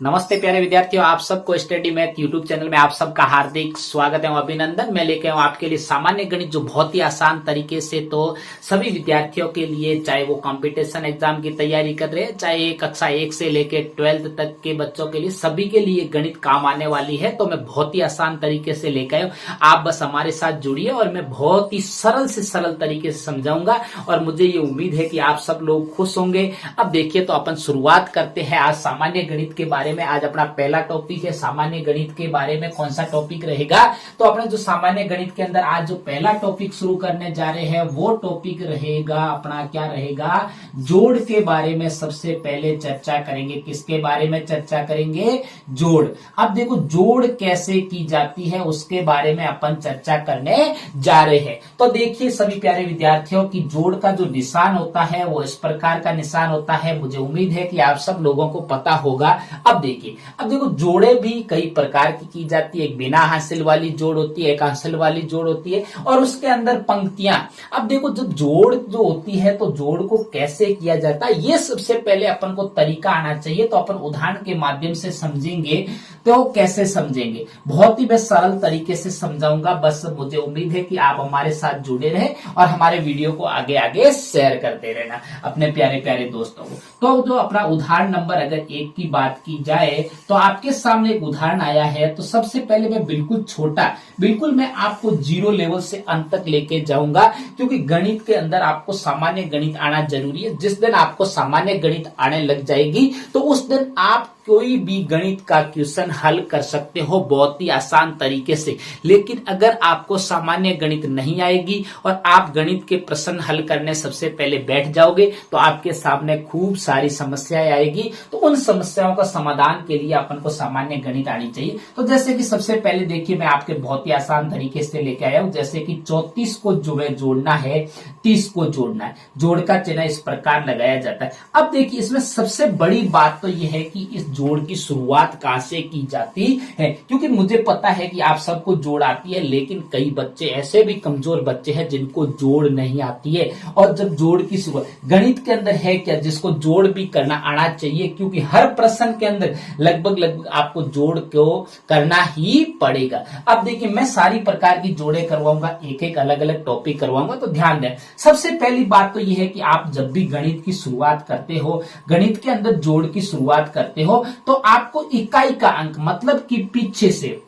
नमस्ते प्यारे विद्यार्थियों, आप सबको स्टडी मैथ यूट्यूब चैनल में आप सबका हार्दिक स्वागत है। अभिनंदन। मैं लेके आऊं आपके लिए सामान्य गणित, जो बहुत ही आसान तरीके से तो सभी विद्यार्थियों के लिए, चाहे वो कंपटीशन एग्जाम की तैयारी कर रहे हैं, चाहे कक्षा 1 से लेके 12th तक के बच्चों के लिए, सभी के लिए गणित काम आने वाली है। तो मैं बहुत ही आसान तरीके से लेकर आया हूं। आप बस हमारे साथ जुड़िए और मैं बहुत ही सरल से सरल तरीके से समझाऊंगा और मुझे ये उम्मीद है कि आप सब लोग खुश होंगे। अब देखिए, तो अपन शुरुआत करते हैं आज सामान्य गणित के बारे में। आज अपना पहला टॉपिक है सामान्य गणित के बारे में। कौन सा टॉपिक रहेगा? तो अपने जो सामान्य गणित के अंदर आज जो पहला टॉपिक शुरू करने जा रहे हैं वो टॉपिक रहेगा अपना, क्या रहेगा? जोड़ के बारे में सबसे पहले चर्चा करेंगे। किसके बारे में चर्चा करेंगे? जोड़। अब देखो, जोड़ कैसे की जाती है उसके बारे में अपन चर्चा करने जा रहे हैं। तो देखिए सभी प्यारे विद्यार्थियों की, जोड़ का जो निशान होता है वो इस प्रकार का निशान होता है। मुझे उम्मीद है कि आप सब लोगों को पता होगा। अब देखो, जोड़े भी कई प्रकार की जाती है। एक बिना हासिल वाली जोड़ होती है, एक हासिल वाली जोड़ होती है और उसके अंदर पंक्तियां। अब देखो, जब जोड़ जो होती है तो जोड़ को कैसे किया जाता है ये सबसे पहले अपन को तरीका आना चाहिए। तो अपन उदाहरण के माध्यम से समझेंगे। तो कैसे समझेंगे? बहुत ही मैं सरल तरीके से समझाऊंगा। बस मुझे उम्मीद है कि आप हमारे साथ जुड़े रहे और हमारे वीडियो को आगे आगे शेयर करते रहना अपने प्यारे प्यारे दोस्तों को। तो जो अपना उदाहरण नंबर अगर 1 की बात की जाए तो आपके सामने एक उदाहरण आया है। तो सबसे पहले मैं बिल्कुल मैं आपको 0 लेवल से अंत तक लेके जाऊंगा, क्योंकि गणित के अंदर आपको सामान्य गणित आना जरूरी है। जिस दिन आपको सामान्य गणित आने लग जाएगी तो उस दिन आप कोई भी गणित का क्वेश्चन हल कर सकते हो बहुत ही आसान तरीके से। लेकिन अगर आपको सामान्य गणित नहीं आएगी और आप गणित के प्रश्न हल करने सबसे पहले बैठ जाओगे तो आपके सामने खूब सारी समस्याएं आएगी। तो उन समस्याओं का समाधान के लिए अपन को सामान्य गणित आनी चाहिए। तो जैसे कि सबसे पहले देखिए, मैं आपके बहुत ही आसान तरीके से लेके आया हूं। जैसे कि 34 को जो है जोड़ना है, 30 को जोड़ना है। जोड़ का चिन्ह इस प्रकार लगाया जाता है। अब देखिए, इसमें सबसे बड़ी बात तो यह है कि इस जोड़ की शुरुआत कहां से की जाती है, क्योंकि मुझे पता है कि आप सबको जोड़ आती है, लेकिन कई बच्चे ऐसे भी कमजोर बच्चे हैं जिनको जोड़ नहीं आती है। और जब जोड़ की शुरुआत गणित के अंदर है क्या, जिसको जोड़ भी करना आना चाहिए, क्योंकि हर प्रश्न के अंदर लगभग आपको जोड़ को करना ही पड़ेगा। अब देखिए, मैं सारी प्रकार की जोड़े करवाऊंगा, एक एक अलग अलग टॉपिक करवाऊंगा। तो ध्यान दें, सबसे पहली बात तो यह है कि आप जब भी गणित की शुरुआत करते हो, गणित के अंदर जोड़ की शुरुआत करते हो, तो आपको इकाई का अंक, मतलब कि पीछे से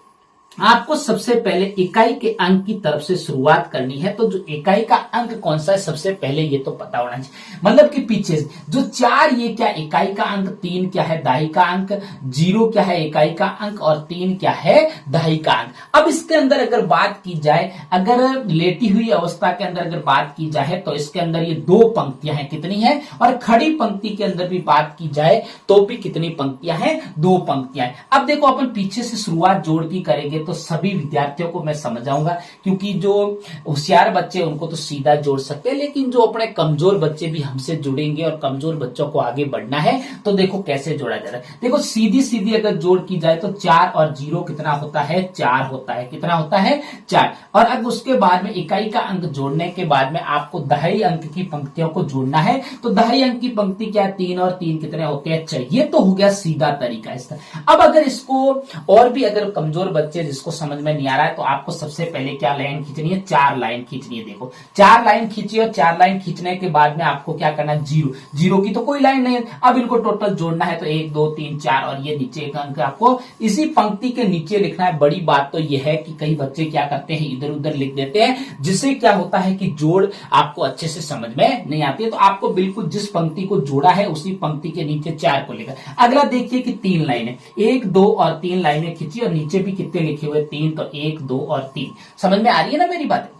आपको सबसे पहले इकाई के अंक की तरफ से शुरुआत करनी है। तो जो इकाई का अंक कौन सा है सबसे पहले ये तो पता होना चाहिए। मतलब कि पीछे से जो 4, ये क्या इकाई का अंक, 3 क्या है दहाई का अंक, 0 क्या है इकाई का अंक और 3 क्या है दहाई का अंक। अब इसके अंदर अगर बात की जाए, अगर लेटी हुई अवस्था के अंदर अगर बात की जाए तो इसके अंदर ये 2 पंक्तियां हैं। कितनी है? और खड़ी पंक्ति के अंदर भी बात की जाए तो भी कितनी पंक्तियां हैं? 2 पंक्तियां हैं। अब देखो, अपन पीछे से शुरुआत जोड़ की करेंगे तो सभी विद्यार्थियों को मैं समझाऊंगा, क्योंकि जो होशियार बच्चे उनको तो सीधा जोड़ सकते हैं, लेकिन जो अपने कमजोर बच्चे भी हमसे जुड़ेंगे और कमजोर बच्चों को आगे बढ़ना है। तो देखो कैसे जोड़ा जा रहा है। देखो, सीधी सीधी अगर जोड़ की जाए तो 4 और 0 कितना होता है? 4 होता है। कितना होता है? 4। और अब उसके बाद में इकाई का अंक जोड़ने के बाद में आपको दहाई अंक की पंक्तियों को जोड़ना है। तो दहाई अंक की पंक्ति क्या है? 3 और 3 कितने होते हैं? 4। ये तो हो गया सीधा तरीका इसका। अब अगर इसको और भी अगर कमजोर बच्चे जिसको समझ में नहीं आ रहा है, तो आपको सबसे पहले क्या लाइन खींचनी है? 4 लाइन खींचनी है। देखो, 4 लाइन खींची और 4 लाइन खींचने के बाद में आपको क्या करना है? 0 की तो कोई लाइन नहीं है। अब इनको टोटल जोड़ना है तो 1 2 3 4 और ये नीचे एक अंक आपको इसी पंक्ति के नीचे लिखना है। बड़ी बात तो यह है कि कई बच्चे क्या करते हैं, इधर उधर लिख देते हैं, जिससे क्या होता है कि जोड़ आपको अच्छे से समझ में नहीं आती है। तो आपको बिल्कुल जिस पंक्ति को जोड़ा है उसी पंक्ति के नीचे 4 को लिखा। अगला देखिए कि 3 लाइनें, 1 2 और 3 लाइनें खींची और नीचे भी कितने लिखे हुए? 3। तो 1 2 और 3। समझ में आ रही है ना मेरी बात?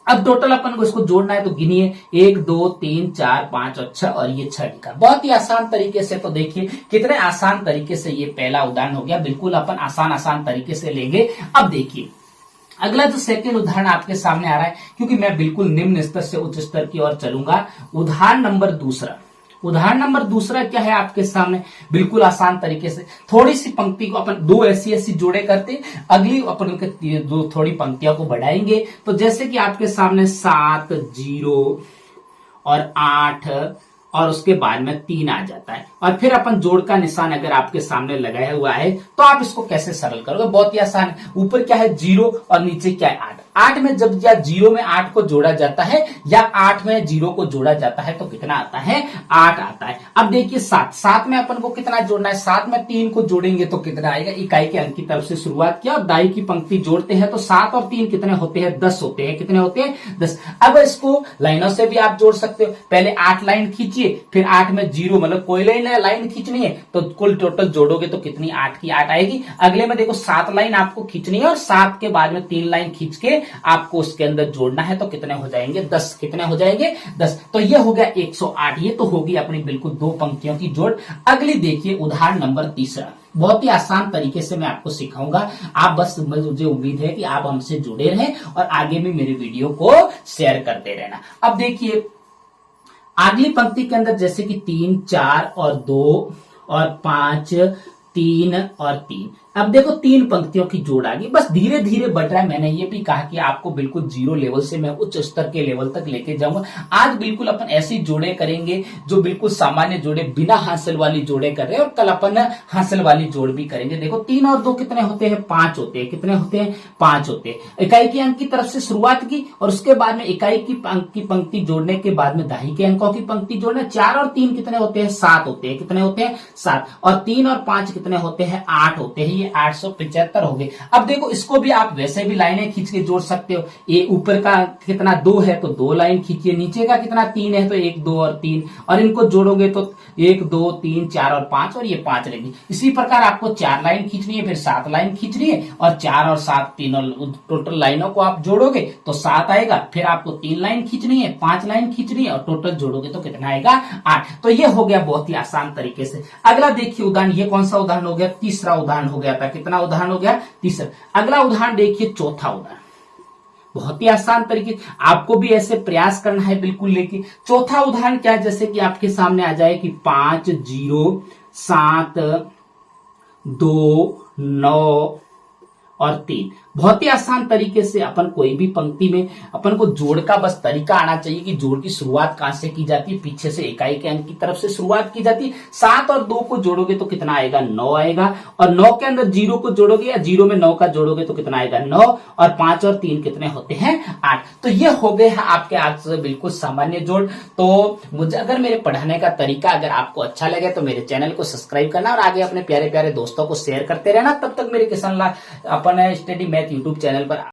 अब टोटल अपन को इसको जोड़ना है तो गिनिए, 1 2 3 4 5 और 6 और ये 6 लिखा। बहुत ही आसान तरीके से। तो देखिए कितने आसान तरीके से ये पहला उदाहरण हो गया। बिल्कुल अपन आसान तरीके से लेंगे। अब देखिए, अगला जो सेकंड उदाहरण आपके सामने आ रहा है, क्योंकि मैं बिल्कुल निम्न स्तर से उच्च स्तर की ओर चलूंगा। उदाहरण नंबर दूसरा क्या है आपके सामने? बिल्कुल आसान तरीके से थोड़ी सी पंक्ति को अपन 2 ऐसी जोड़े करते, अगली अपन उनके 2 थोड़ी पंक्तियों को बढ़ाएंगे। तो जैसे कि आपके सामने 7 0 और 8 और उसके बाद में 3 आ जाता है, और फिर अपन जोड़ का निशान अगर आपके सामने लगाया हुआ है तो आप इसको कैसे सरल करोगे? बहुत ही आसान है। ऊपर क्या है 0 और नीचे क्या है 8। 8 में जब या 0 में 8 को जोड़ा जाता है या 8 में 0 को जोड़ा जाता है तो कितना आता है? 8 आता है। अब देखिए 7, 7 में अपन को कितना जोड़ना है? 7 में 3 को जोड़ेंगे तो कितना आएगा? इकाई के अंक की तरफ से शुरुआत किया और दाई की पंक्ति जोड़ते हैं तो 7 और 3 कितने होते हैं? 10 होते हैं। कितने होते हैं? 10। अब इसको लाइनों से भी आप जोड़ सकते हो। पहले 8 लाइन खींचिए, फिर 8 में 0 मतलब कोई लाइन खींचनी है तो कुल टोटल जोड़ोगे तो कितनी? 8 की 8 आएगी। अगले में देखो 7 लाइन आपको खींचनी है और 7 के बाद में 3 लाइन खींच के आपको उसके अंदर जोड़ना है तो कितने हो जाएंगे? 10। कितने हो जाएंगे? 10। तो ये हो गया 108। ये तो होगी अपनी बिल्कुल 2 पंक्तियों की जोड़। अगली देखिए उदाहरण नंबर 3। बहुत ही आसान तरीके से मैं आपको सिखाऊंगा। आप बस, मुझे उम्मीद है कि आप हमसे जुड़े रहें और आगे भी मेरे वीडियो को शेयर करते रहना। अब देखिए अगली पंक्ति के अंदर जैसे कि 3, 4 और 2 और 5, 3 और 3। अब देखो 3 पंक्तियों की जोड़ आ गई। बस धीरे धीरे बढ़ रहा है। मैंने ये भी कहा कि आपको बिल्कुल 0 लेवल से मैं उच्च स्तर के लेवल तक लेके जाऊंगा। आज बिल्कुल अपन ऐसी जोड़े करेंगे जो बिल्कुल सामान्य जोड़े, बिना हासिल वाली जोड़े कर रहे हैं, और कल अपन हासिल वाली जोड़ भी करेंगे। देखो 3 और 2 कितने होते हैं? 5 होते हैं। कितने होते हैं? 5 होते हैं। इकाई के अंक की तरफ से शुरुआत की और उसके बाद में इकाई की अंक की पंक्ति जोड़ने के बाद में दाही के अंकों की पंक्ति जोड़ना। 4 और 3 कितने होते हैं? 7 होते हैं। कितने होते हैं? 7। और 3 और 5 कितने होते हैं? 8 होते हैं। ये 875 हो गए। अब देखो इसको भी आप वैसे भी लाइनें खींच के जोड़ सकते हो। ये ऊपर का कितना 2 है तो 2 लाइन खींचिए, नीचे का कितना 3 है तो 1, 2 और 3, और इनको जोड़ोगे तो 1, 2, 3, 4 और 5, और ये 5 रहेगी। इसी प्रकार आपको 4 लाइन खींचनी है, फिर 7 लाइन खींचनी है, और 4 और 7 तीनों टोटल लाइनों को आप जोड़ोगे तो 7 आएगा। फिर आपको 3 लाइन खींचनी है, 5 लाइन खींचनी है, और टोटल जोड़ोगे तो कितना आएगा? 8। तो ये हो गया बहुत ही आसान तरीके से। अगला देखिए उदाहरण, ये कौन सा उदाहरण हो गया? तीसरा उदाहरण हो गया था। कितना उदाहरण हो गया? तीसरा। अगला उदाहरण देखिए चौथा उदाहरण। बहुत ही आसान तरीके, आपको भी ऐसे प्रयास करना है बिल्कुल। लेकिन चौथा उदाहरण क्या है? जैसे कि आपके सामने आ जाए कि 5, 0, 7, 2, 9 और 3। बहुत ही आसान तरीके से अपन कोई भी पंक्ति में अपन को जोड़ का बस तरीका आना चाहिए कि जोड़ की शुरुआत कहां से की जाती है? पीछे से इकाई के अंक की तरफ से शुरुआत की जाती है। 7 और 2 को जोड़ोगे तो कितना आएगा? 9 आएगा। और 9 के अंदर 0 को जोड़ोगे या 0 में 9 का जोड़ोगे तो कितना आएगा? 9। और 5 और 3 कितने होते हैं? 8। तो ये हो गए हैं आपके आज से बिल्कुल सामान्य जोड़। तो मुझे अगर मेरे पढ़ाने का तरीका अगर आपको अच्छा लगे तो मेरे चैनल को सब्सक्राइब करना और आगे अपने प्यारे प्यारे दोस्तों को शेयर करते रहना। तब तक मेरे किसान अपन स्टडी मैथ यूट्यूब चैनल पर